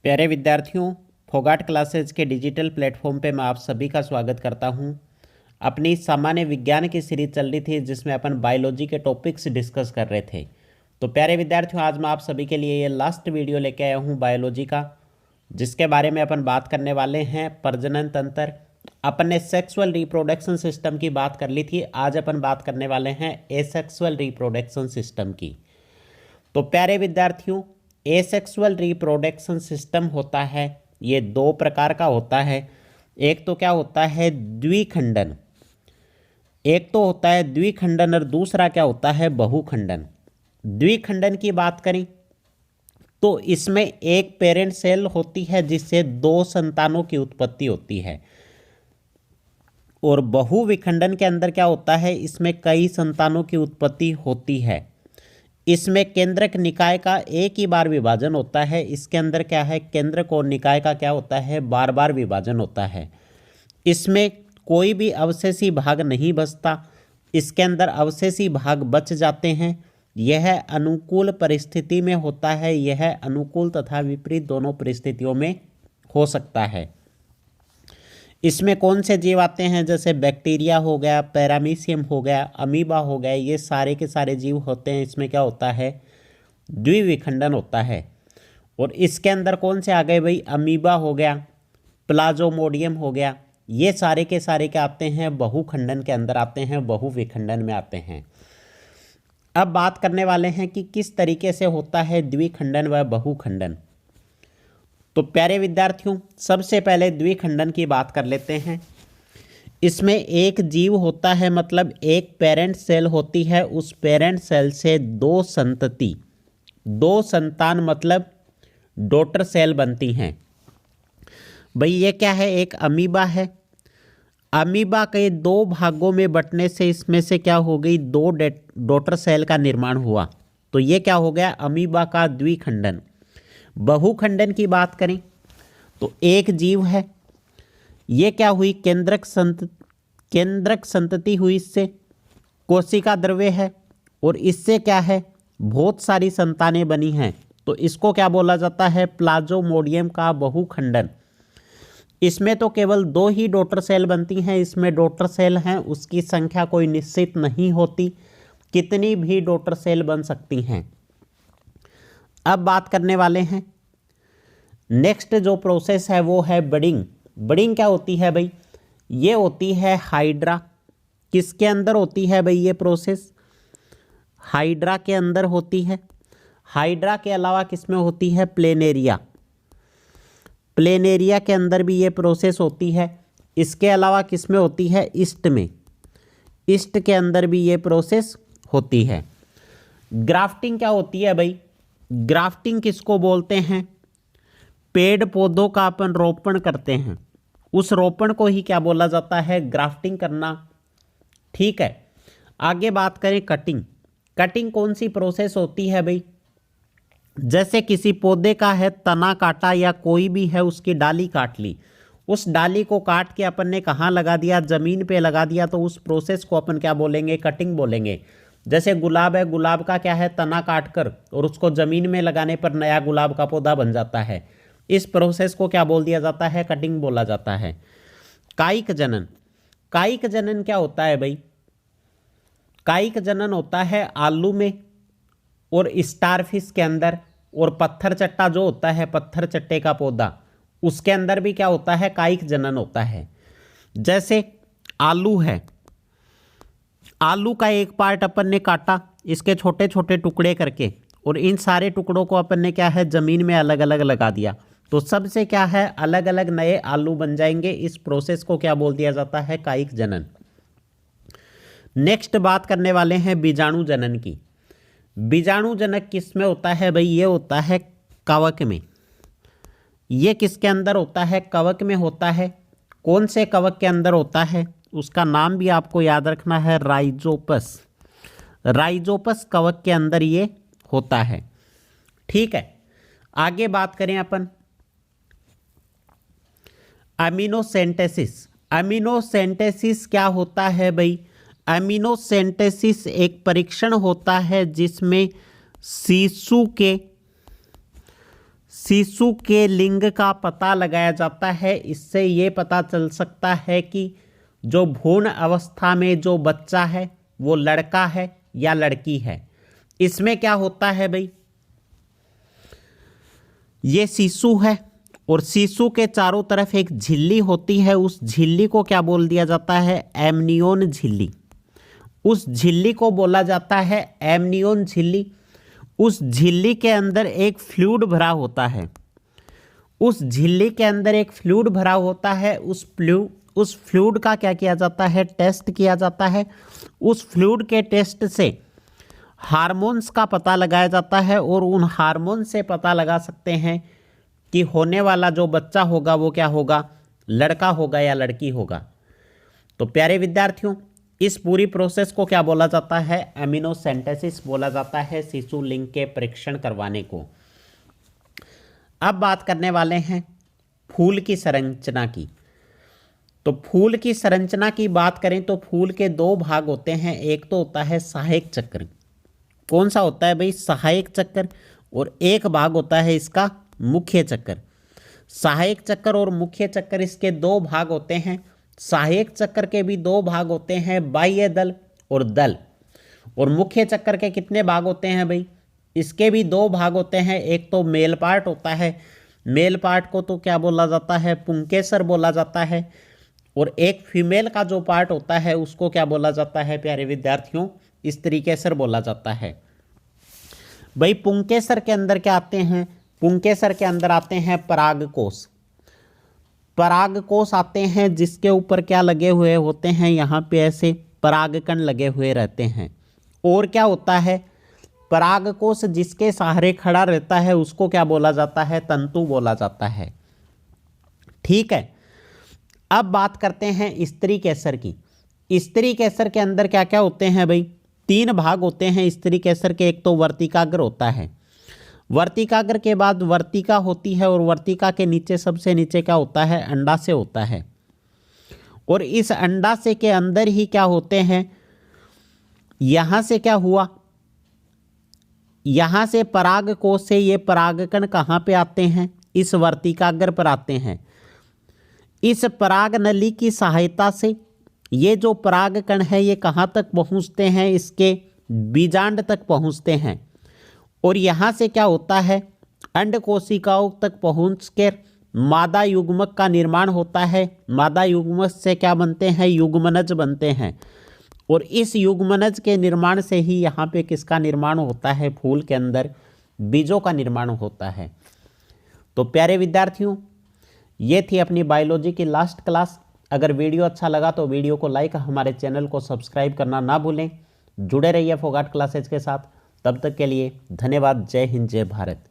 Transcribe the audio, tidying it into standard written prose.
प्यारे विद्यार्थियों, फोगाट क्लासेज के डिजिटल प्लेटफॉर्म पे मैं आप सभी का स्वागत करता हूं। अपनी सामान्य विज्ञान की सीरीज चल रही थी जिसमें अपन बायोलॉजी के टॉपिक्स डिस्कस कर रहे थे। तो प्यारे विद्यार्थियों, आज मैं आप सभी के लिए ये लास्ट वीडियो लेके आया हूं बायोलॉजी का, जिसके बारे में अपन बात करने वाले हैं प्रजनन तंत्र। अपन ने सेक्सुअल रिप्रोडक्शन सिस्टम की बात कर ली थी, आज अपन बात करने वाले हैं एसेक्सुअल रिप्रोडक्शन सिस्टम की। तो प्यारे विद्यार्थियों, एसेक्सुअल रिप्रोडक्शन सिस्टम होता है, ये दो प्रकार का होता है। एक तो क्या होता है द्विखंडन, एक तो होता है द्विखंडन और दूसरा क्या होता है बहुखंडन। द्विखंडन की बात करें तो इसमें एक पेरेंट सेल होती है जिससे दो संतानों की उत्पत्ति होती है, और बहुविखंडन के अंदर क्या होता है, इसमें कई संतानों की उत्पत्ति होती है। इसमें केंद्रक निकाय का एक ही बार विभाजन होता है। इसके अंदर क्या है, केंद्रक और निकाय का क्या होता है, बार बार विभाजन होता है। इसमें कोई भी अवशेषी भाग नहीं बचता, इसके अंदर अवशेषी भाग बच जाते हैं। यह अनुकूल परिस्थिति में होता है, यह अनुकूल तथा विपरीत दोनों परिस्थितियों में हो सकता है। इसमें कौन से जीव आते हैं, जैसे बैक्टीरिया हो गया, पैरामीशियम हो गया, अमीबा हो गया, ये सारे के सारे जीव होते हैं। इसमें क्या होता है, द्विविखंडन होता है। और इसके अंदर कौन से आ गए भाई, अमीबा हो गया, प्लाज्मोडियम हो गया, ये सारे के सारे क्या आते हैं, बहुखंडन के अंदर आते हैं, बहुविखंडन में आते हैं। अब बात करने वाले हैं कि किस तरीके से होता है द्विखंडन व बहुखंडन। तो प्यारे विद्यार्थियों, सबसे पहले द्विखंडन की बात कर लेते हैं। इसमें एक जीव होता है, मतलब एक पेरेंट सेल होती है, उस पेरेंट सेल से दो संतति, दो संतान मतलब डॉटर सेल बनती हैं। भाई ये क्या है, एक अमीबा है। अमीबा के दो भागों में बंटने से इसमें से क्या हो गई, दो डॉटर सेल का निर्माण हुआ। तो ये क्या हो गया, अमीबा का द्विखंडन। बहुखंडन की बात करें तो एक जीव है, ये क्या हुई, केंद्रक संतति हुई, इससे कोशिका द्रव्य है, और इससे क्या है, बहुत सारी संतानें बनी हैं। तो इसको क्या बोला जाता है, प्लाज्मोडियम का बहुखंडन। इसमें तो केवल दो ही डॉटर सेल बनती हैं, इसमें डॉटर सेल हैं उसकी संख्या कोई निश्चित नहीं होती, कितनी भी डॉटर सेल बन सकती हैं। अब बात करने वाले हैं नेक्स्ट जो प्रोसेस है वो है बडिंग। बडिंग क्या होती है भाई, ये होती है हाइड्रा। किसके अंदर होती है भाई ये प्रोसेस, हाइड्रा के अंदर होती है। हाइड्रा के अलावा किसमें होती है, प्लेनेरिया। प्लेनेरिया के अंदर भी ये प्रोसेस होती है। इसके अलावा किसमें होती है, ईस्ट में। ईस्ट के अंदर भी ये प्रोसेस होती है। ग्राफ्टिंग क्या होती है भाई, ग्राफ्टिंग किसको बोलते हैं, पेड़ पौधों का अपन रोपण करते हैं, उस रोपण को ही क्या बोला जाता है, ग्राफ्टिंग करना। ठीक है, आगे बात करें कटिंग। कटिंग कौन सी प्रोसेस होती है भाई, जैसे किसी पौधे का है तना काटा या कोई भी है उसकी डाली काट ली, उस डाली को काट के अपन ने कहाँ लगा दिया, जमीन पे लगा दिया, तो उस प्रोसेस को अपन क्या बोलेंगे, कटिंग बोलेंगे। जैसे गुलाब है, गुलाब का क्या है, तना काट कर और उसको जमीन में लगाने पर नया गुलाब का पौधा बन जाता है। इस प्रोसेस को क्या बोल दिया जाता है, कटिंग बोला जाता है। कायिक जनन, कायिक जनन क्या होता है भाई, कायिक जनन होता है आलू में और स्टारफिश के अंदर, और पत्थर चट्टा जो होता है, पत्थर चट्टे का पौधा, उसके अंदर भी क्या होता है, कायिक जनन होता है। जैसे आलू है, आलू का एक पार्ट अपन ने काटा, इसके छोटे छोटे टुकड़े करके, और इन सारे टुकड़ों को अपन ने क्या है, जमीन में अलग अलग लगा दिया, तो सबसे क्या है, अलग अलग नए आलू बन जाएंगे। इस प्रोसेस को क्या बोल दिया जाता है, कायिक जनन। नेक्स्ट बात करने वाले हैं बीजाणु जनन की। बीजाणु जनक किस में होता है भाई, ये होता है कवक में। ये किसके अंदर होता है, कवक में होता है। कौन से कवक के अंदर होता है, उसका नाम भी आपको याद रखना है, राइजोपस। राइजोपस कवक के अंदर ये होता है। ठीक है, आगे बात करें अपन अमीनोसेंटेसिस। अमीनोसेंटेसिस क्या होता है भाई, अमीनोसेंटेसिस एक परीक्षण होता है जिसमें शिशु के लिंग का पता लगाया जाता है। इससे ये पता चल सकता है कि जो भ्रूण अवस्था में जो बच्चा है वो लड़का है या लड़की है। इसमें क्या होता है भाई, ये शिशु है और शिशु के चारों तरफ एक झिल्ली होती है। उस झिल्ली को क्या बोल दिया जाता है, एमनियोन झिल्ली। उस झिल्ली को बोला जाता है एमनियोन झिल्ली। उस झिल्ली के अंदर एक फ्लूइड भरा होता है। उस झिल्ली के अंदर एक फ्लूइड भरा होता है। उस फ्लूइड का क्या किया जाता है, टेस्ट किया जाता है। उस फ्लूइड के टेस्ट से हार्मोन्स का पता लगाया जाता है और उन हार्मोन से पता लगा सकते हैं कि होने वाला जो बच्चा होगा वो क्या होगा, लड़का होगा या लड़की होगा। तो प्यारे विद्यार्थियों, इस पूरी प्रोसेस को क्या बोला जाता है, एमिनोसेंटेसिस बोला जाता है, शिशु लिंग के परीक्षण करवाने को। अब बात करने वाले हैं फूल की संरचना की। तो फूल की संरचना की बात करें तो फूल के दो भाग होते हैं। एक तो होता है सहायक चक्र। कौन सा होता है भाई, सहायक चक्र। और एक भाग होता है इसका मुख्य चक्र। सहायक चक्र और मुख्य चक्र, इसके दो भाग होते हैं। सहायक चक्र के भी दो भाग होते हैं, बाह्य दल और दल। और मुख्य चक्र के कितने भाग होते हैं भाई, इसके भी दो भाग होते हैं। एक तो मेल पार्ट होता है, मेल पार्ट को तो क्या बोला जाता है, पुंकेसर बोला जाता है। और एक फीमेल का जो पार्ट होता है उसको क्या बोला जाता है प्यारे विद्यार्थियों, स्त्रीकेसर बोला जाता है। भाई पुंकेसर के अंदर क्या आते हैं, पुंकेसर के अंदर आते हैं परागकोश। परागकोश आते हैं जिसके ऊपर क्या लगे हुए होते हैं, यहाँ पे ऐसे परागकण लगे हुए रहते हैं। और क्या होता है, परागकोश जिसके सहारे खड़ा रहता है उसको क्या बोला जाता है, तंतु बोला जाता है। ठीक है, अब बात करते हैं स्त्री केसर की। स्त्री केसर के अंदर क्या क्या होते हैं भाई, तीन भाग होते हैं स्त्री केसर के। एक तो वर्तिकाग्र होता है, वर्तिकाग्र के बाद वर्तिका होती है और वर्तिका के नीचे सबसे नीचे क्या होता है, अंडाशय होता है। और इस अंडाशय के अंदर ही क्या होते हैं, यहां से क्या हुआ, यहां से परागकोश से ये परागकण कहां पे आते हैं, इस वर्तिकाग्र पर आते हैं। इस पराग नली की सहायता से ये जो परागकण है ये कहाँ तक पहुँचते हैं, इसके बीजांड तक पहुँचते हैं। और यहाँ से क्या होता है, अंड कोशिकाओं तक पहुँचकर मादा युग्मक का निर्माण होता है। मादा युग्मक से क्या बनते हैं, युग्मनज बनते हैं। और इस युग्मनज के निर्माण से ही यहाँ पे किसका निर्माण होता है, फूल के अंदर बीजों का निर्माण होता है। तो प्यारे विद्यार्थियों, ये थी अपनी बायोलॉजी की लास्ट क्लास। अगर वीडियो अच्छा लगा तो वीडियो को लाइक, हमारे चैनल को सब्सक्राइब करना ना भूलें। जुड़े रहिए फोगाट क्लासेज के साथ। तब तक के लिए धन्यवाद। जय हिंद, जय भारत।